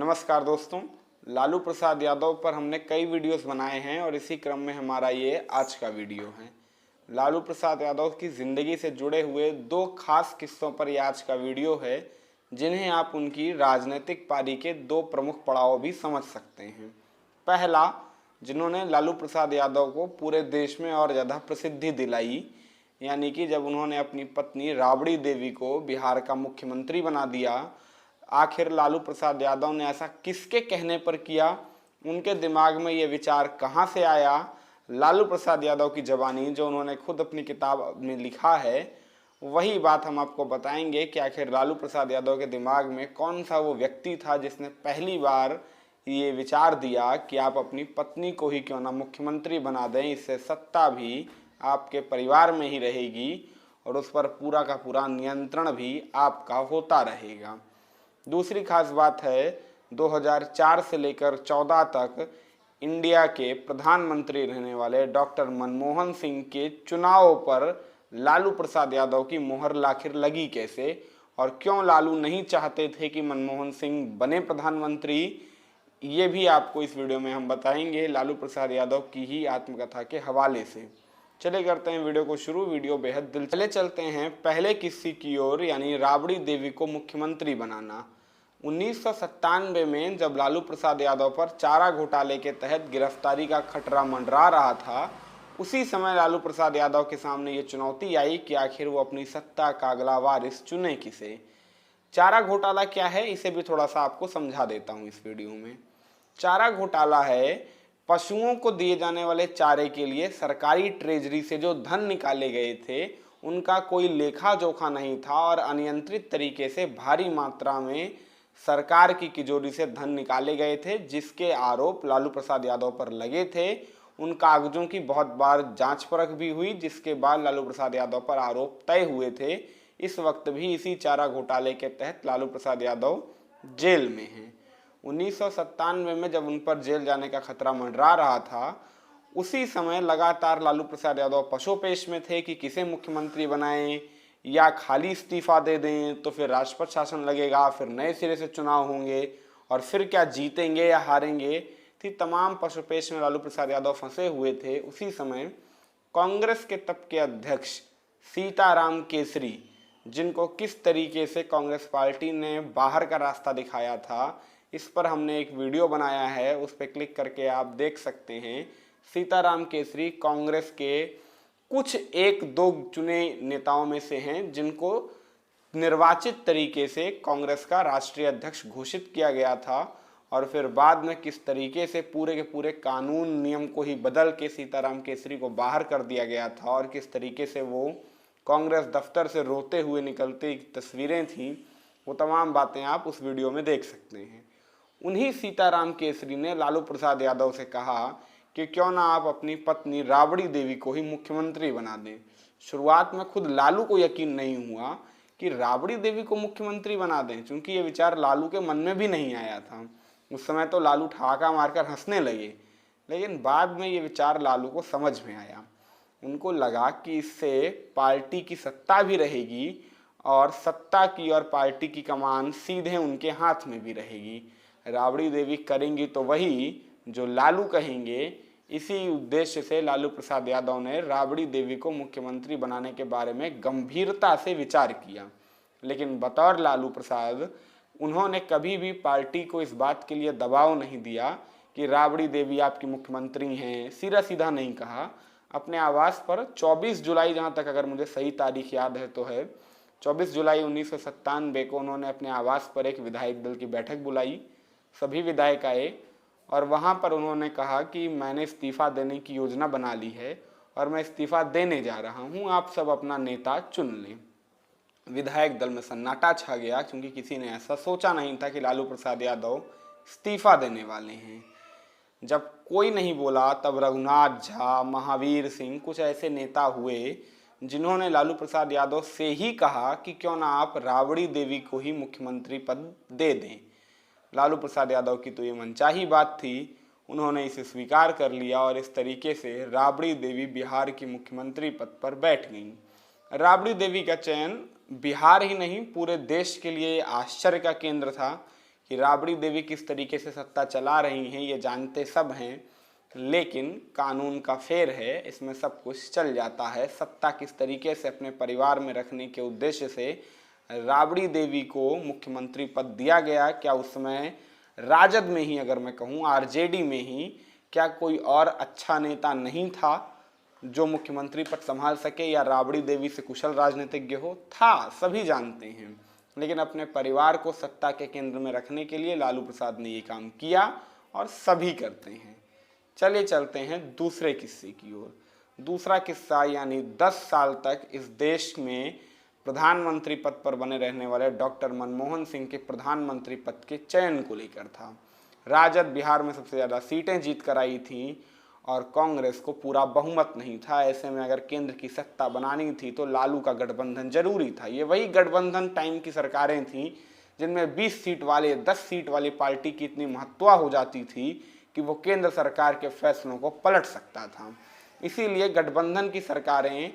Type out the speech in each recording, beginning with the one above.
नमस्कार दोस्तों, लालू प्रसाद यादव पर हमने कई वीडियोस बनाए हैं और इसी क्रम में हमारा ये आज का वीडियो है। लालू प्रसाद यादव की ज़िंदगी से जुड़े हुए दो खास किस्सों पर यह आज का वीडियो है, जिन्हें आप उनकी राजनीतिक पारी के दो प्रमुख पड़ाव भी समझ सकते हैं। पहला, जिन्होंने लालू प्रसाद यादव को पूरे देश में और ज़्यादा प्रसिद्धि दिलाई, यानी कि जब उन्होंने अपनी पत्नी राबड़ी देवी को बिहार का मुख्यमंत्री बना दिया। आखिर लालू प्रसाद यादव ने ऐसा किसके कहने पर किया, उनके दिमाग में ये विचार कहाँ से आया। लालू प्रसाद यादव की ज़बानी, जो उन्होंने खुद अपनी किताब में लिखा है, वही बात हम आपको बताएंगे कि आखिर लालू प्रसाद यादव के दिमाग में कौन सा वो व्यक्ति था जिसने पहली बार ये विचार दिया कि आप अपनी पत्नी को ही क्यों ना मुख्यमंत्री बना दें, इससे सत्ता भी आपके परिवार में ही रहेगी और उस पर पूरा का पूरा नियंत्रण भी आपका होता रहेगा। दूसरी खास बात है, 2004 से लेकर 14 तक इंडिया के प्रधानमंत्री रहने वाले डॉक्टर मनमोहन सिंह के चुनाव पर लालू प्रसाद यादव की मोहर आखिर लगी कैसे, और क्यों लालू नहीं चाहते थे कि मनमोहन सिंह बने प्रधानमंत्री, ये भी आपको इस वीडियो में हम बताएंगे लालू प्रसाद यादव की ही आत्मकथा के हवाले से। चले करते हैं वीडियो को शुरू। वीडियो बेहद चले चलते हैं पहले किस्से की ओर, यानी राबड़ी देवी को मुख्यमंत्री बनाना। 1997 में जब लालू प्रसाद यादव पर चारा घोटाले के तहत गिरफ्तारी का खतरा मंडरा रहा था, उसी समय लालू प्रसाद यादव के सामने ये चुनौती आई कि आखिर वो अपनी सत्ता का अगला वारिस चुने किसे। चारा घोटाला क्या है, इसे भी थोड़ा सा आपको समझा देता हूँ इस वीडियो में। चारा घोटाला है पशुओं को दिए जाने वाले चारे के लिए सरकारी ट्रेजरी से जो धन निकाले गए थे, उनका कोई लेखा जोखा नहीं था और अनियंत्रित तरीके से भारी मात्रा में सरकार की तिजोरी से धन निकाले गए थे, जिसके आरोप लालू प्रसाद यादव पर लगे थे। उन कागजों की बहुत बार जांच परख भी हुई, जिसके बाद लालू प्रसाद यादव पर आरोप तय हुए थे। इस वक्त भी इसी चारा घोटाले के तहत लालू प्रसाद यादव जेल में हैं। 1997 में जब उन पर जेल जाने का खतरा मंडरा रहा था, उसी समय लगातार लालू प्रसाद यादव पशोपेश में थे कि किसे मुख्यमंत्री बनाएं, या खाली इस्तीफा दे दें तो फिर राष्ट्रपति शासन लगेगा, फिर नए सिरे से चुनाव होंगे और फिर क्या जीतेंगे या हारेंगे। थी तमाम पशुपेश में लालू प्रसाद यादव फंसे हुए थे। उसी समय कांग्रेस के तब के अध्यक्ष सीताराम केसरी, जिनको किस तरीके से कांग्रेस पार्टी ने बाहर का रास्ता दिखाया था, इस पर हमने एक वीडियो बनाया है, उस पर क्लिक करके आप देख सकते हैं। सीताराम केसरी कांग्रेस के कुछ एक दो चुने नेताओं में से हैं जिनको निर्वाचित तरीके से कांग्रेस का राष्ट्रीय अध्यक्ष घोषित किया गया था, और फिर बाद में किस तरीके से पूरे के पूरे कानून नियम को ही बदल के सीताराम केसरी को बाहर कर दिया गया था, और किस तरीके से वो कांग्रेस दफ्तर से रोते हुए निकलती तस्वीरें थीं, वो तमाम बातें आप उस वीडियो में देख सकते हैं। उन्हीं सीताराम केसरी ने लालू प्रसाद यादव से कहा कि क्यों ना आप अपनी पत्नी राबड़ी देवी को ही मुख्यमंत्री बना दें। शुरुआत में खुद लालू को यकीन नहीं हुआ कि राबड़ी देवी को मुख्यमंत्री बना दें, क्योंकि ये विचार लालू के मन में भी नहीं आया था। उस समय तो लालू ठहाका मारकर हंसने लगे, लेकिन बाद में ये विचार लालू को समझ में आया। उनको लगा कि इससे पार्टी की सत्ता भी रहेगी और सत्ता की और पार्टी की कमान सीधे उनके हाथ में भी रहेगी। राबड़ी देवी करेंगी तो वही जो लालू कहेंगे। इसी उद्देश्य से लालू प्रसाद यादव ने राबड़ी देवी को मुख्यमंत्री बनाने के बारे में गंभीरता से विचार किया, लेकिन बतौर लालू प्रसाद उन्होंने कभी भी पार्टी को इस बात के लिए दबाव नहीं दिया कि राबड़ी देवी आपकी मुख्यमंत्री हैं। सीधा सीधा नहीं कहा। अपने आवास पर 24 जुलाई, जहाँ तक अगर मुझे सही तारीख याद है तो है 24 जुलाई 1997 को उन्होंने अपने आवास पर एक विधायक दल की बैठक बुलाई, सभी विधायक आए, और वहाँ पर उन्होंने कहा कि मैंने इस्तीफ़ा देने की योजना बना ली है और मैं इस्तीफ़ा देने जा रहा हूँ, आप सब अपना नेता चुन लें। विधायक दल में सन्नाटा छा गया, क्योंकि किसी ने ऐसा सोचा नहीं था कि लालू प्रसाद यादव इस्तीफ़ा देने वाले हैं। जब कोई नहीं बोला, तब रघुनाथ झा, महावीर सिंह, कुछ ऐसे नेता हुए जिन्होंने लालू प्रसाद यादव से ही कहा कि क्यों ना आप राबड़ी देवी को ही मुख्यमंत्री पद दे दें। लालू प्रसाद यादव की तो ये मनचाही बात थी, उन्होंने इसे स्वीकार कर लिया और इस तरीके से राबड़ी देवी बिहार की मुख्यमंत्री पद पर बैठ गईं। राबड़ी देवी का चयन बिहार ही नहीं पूरे देश के लिए आश्चर्य का केंद्र था कि राबड़ी देवी किस तरीके से सत्ता चला रही हैं ये जानते सब हैं, लेकिन कानून का फेर है, इसमें सब कुछ चल जाता है। सत्ता किस तरीके से अपने परिवार में रखने के उद्देश्य से राबड़ी देवी को मुख्यमंत्री पद दिया गया, क्या उसमें राजद में ही, अगर मैं कहूँ आरजेडी में ही, क्या कोई और अच्छा नेता नहीं था जो मुख्यमंत्री पद संभाल सके या राबड़ी देवी से कुशल राजनीतिज्ञ हो? था, सभी जानते हैं। लेकिन अपने परिवार को सत्ता के केंद्र में रखने के लिए लालू प्रसाद ने ये काम किया और सभी करते हैं। चलिए चलते हैं दूसरे किस्से की ओर। दूसरा किस्सा यानी 10 साल तक इस देश में प्रधानमंत्री पद पर बने रहने वाले डॉक्टर मनमोहन सिंह के प्रधानमंत्री पद के चयन को लेकर था। राजद बिहार में सबसे ज़्यादा सीटें जीत कर आई थी और कांग्रेस को पूरा बहुमत नहीं था। ऐसे में अगर केंद्र की सत्ता बनानी थी तो लालू का गठबंधन जरूरी था। ये वही गठबंधन टाइम की सरकारें थीं जिनमें 20 सीट वाले 10 सीट वाली पार्टी की इतनी महत्ता हो जाती थी कि वो केंद्र सरकार के फैसलों को पलट सकता था। इसीलिए गठबंधन की सरकारें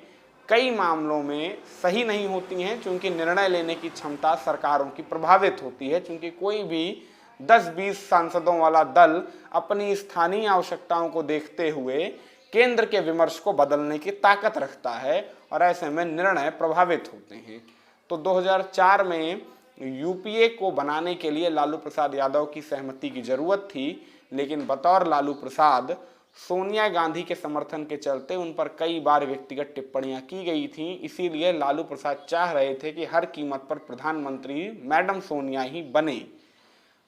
कई मामलों में सही नहीं होती हैं, क्योंकि निर्णय लेने की क्षमता सरकारों की प्रभावित होती है, क्योंकि कोई भी 10-20 सांसदों वाला दल अपनी स्थानीय आवश्यकताओं को देखते हुए केंद्र के विमर्श को बदलने की ताकत रखता है और ऐसे में निर्णय प्रभावित होते हैं। तो 2004 में यूपीए को बनाने के लिए लालू प्रसाद यादव की सहमति की जरूरत थी, लेकिन बतौर लालू प्रसाद सोनिया गांधी के समर्थन के चलते उन पर कई बार व्यक्तिगत टिप्पणियां की गई थीं। इसीलिए लालू प्रसाद चाह रहे थे कि हर कीमत पर प्रधानमंत्री मैडम सोनिया ही बने।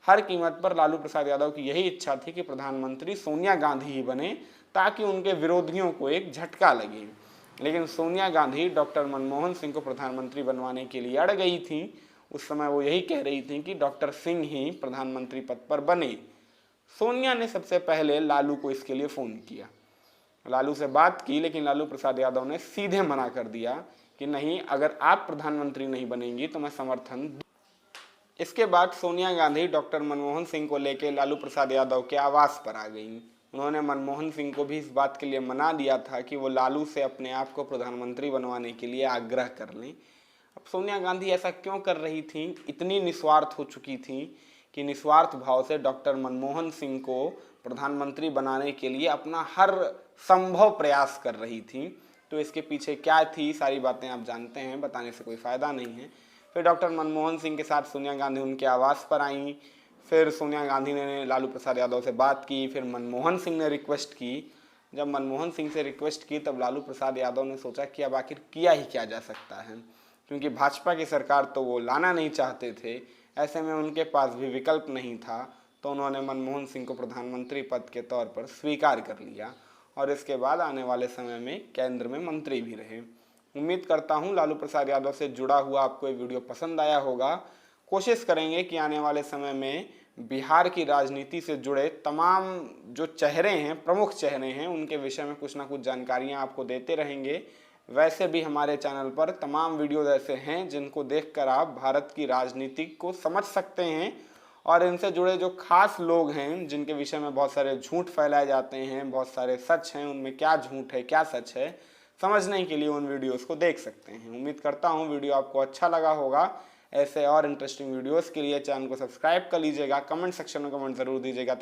हर कीमत पर लालू प्रसाद यादव की यही इच्छा थी कि प्रधानमंत्री सोनिया गांधी ही बने, ताकि उनके विरोधियों को एक झटका लगे। लेकिन सोनिया गांधी डॉक्टर मनमोहन सिंह को प्रधानमंत्री बनवाने के लिए अड़ गई थी। उस समय वो यही कह रही थी कि डॉक्टर सिंह ही प्रधानमंत्री पद पर बने। सोनिया ने सबसे पहले लालू को इसके लिए फ़ोन किया, लालू से बात की, लेकिन लालू प्रसाद यादव ने सीधे मना कर दिया कि नहीं, अगर आप प्रधानमंत्री नहीं बनेंगी तो मैं समर्थन। इसके बाद सोनिया गांधी डॉक्टर मनमोहन सिंह को लेकर लालू प्रसाद यादव के आवास पर आ गईं। उन्होंने मनमोहन सिंह को भी इस बात के लिए मना दिया था कि वो लालू से अपने आप को प्रधानमंत्री बनवाने के लिए आग्रह कर लें। अब सोनिया गांधी ऐसा क्यों कर रही थी? इतनी निस्वार्थ हो चुकी थी कि निस्वार्थ भाव से डॉक्टर मनमोहन सिंह को प्रधानमंत्री बनाने के लिए अपना हर संभव प्रयास कर रही थी। तो इसके पीछे क्या थी, सारी बातें आप जानते हैं, बताने से कोई फ़ायदा नहीं है। फिर डॉक्टर मनमोहन सिंह के साथ सोनिया गांधी उनके आवास पर आईं। फिर सोनिया गांधी ने लालू प्रसाद यादव से बात की। फिर मनमोहन सिंह ने रिक्वेस्ट की। जब मनमोहन सिंह से रिक्वेस्ट की तब लालू प्रसाद यादव ने सोचा कि अब आखिर किया ही क्या जा सकता है, क्योंकि भाजपा की सरकार तो वो लाना नहीं चाहते थे। ऐसे में उनके पास भी विकल्प नहीं था, तो उन्होंने मनमोहन सिंह को प्रधानमंत्री पद के तौर पर स्वीकार कर लिया और इसके बाद आने वाले समय में केंद्र में मंत्री भी रहे। उम्मीद करता हूं लालू प्रसाद यादव से जुड़ा हुआ आपको ये वीडियो पसंद आया होगा। कोशिश करेंगे कि आने वाले समय में बिहार की राजनीति से जुड़े तमाम जो चेहरे हैं, प्रमुख चेहरे हैं, उनके विषय में कुछ ना कुछ जानकारियाँ आपको देते रहेंगे। वैसे भी हमारे चैनल पर तमाम वीडियोज ऐसे हैं जिनको देखकर आप भारत की राजनीति को समझ सकते हैं और इनसे जुड़े जो खास लोग हैं जिनके विषय में बहुत सारे झूठ फैलाए जाते हैं, बहुत सारे सच हैं, उनमें क्या झूठ है क्या सच है, समझने के लिए उन वीडियोस को देख सकते हैं। उम्मीद करता हूँ वीडियो आपको अच्छा लगा होगा। ऐसे और इंटरेस्टिंग वीडियोस के लिए चैनल को सब्सक्राइब कर लीजिएगा। कमेंट सेक्शन में कमेंट ज़रूर दीजिएगा।